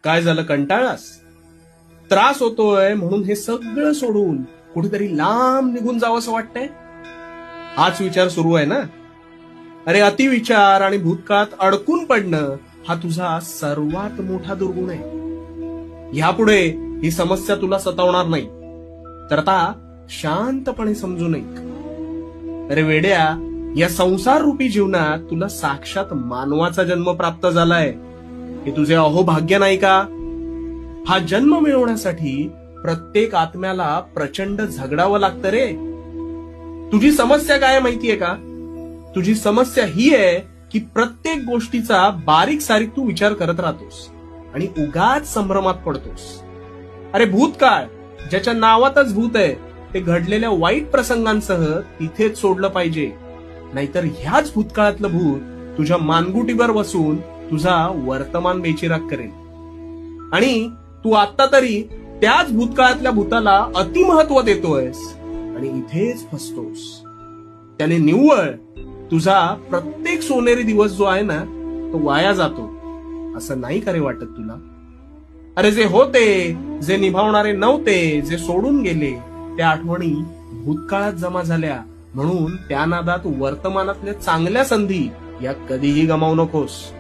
काय झालं, कंटाळास? त्रास होतोय म्हणून हे सगळं सोडून कुठेतरी लांब निघून जावंसं वाटतंय? हाच विचार सुरू आहे ना? अरे, अतिविचार आणि भूतकाळात अडकून पडणं हा तुझा सर्वात मोठा दुर्गुण आहे. ह्यापुढे ही समस्या तुला सतावणार नाही, तर आता शांतपणे समजू नये. अरे वेड्या, या संसार रूपी जीवनात तुला साक्षात मानवाचा जन्म प्राप्त झालाय. हे तुझे अहोभाग्य नाही का? हा जन्म मिळवण्यासाठी प्रत्येक आत्म्याला प्रचंड झगडावं लागतं रे. तुझी समस्या काय माहितीये का? तुझी समस्या ही आहे की प्रत्येक गोष्टीचा बारीक सारीक तू विचार करत राहतोस आणि उगाच संभ्रमात पडतोस. अरे भूतकाळ, ज्याच्या नावातच भूत आहे, ते घडलेल्या वाईट प्रसंगांसह तिथेच सोडलं पाहिजे. नाहीतर ह्याच भूतकाळातलं भूत तुझ्या मानगुटीवर बसून तुझा वर्तमान बेचिराग करेल. आणि तू आता तरी त्याच भूतकाळातल्या भूताला अतिमहत्व देतोयस आणि इथेच फसतोस. त्याने निव्वळ तुझा प्रत्येक सोनेरी दिवस जो आहे ना, तो वाया जातो. असं नाही का रे वाटत तुला? अरे जे होते, जे निभावणारे नव्हते, जे सोडून गेले, त्या आठवणी भूतकाळात जमा झाल्या. म्हणून त्या नादात वर्तमानातल्या चांगल्या संधी या कधीही गमावू नकोस.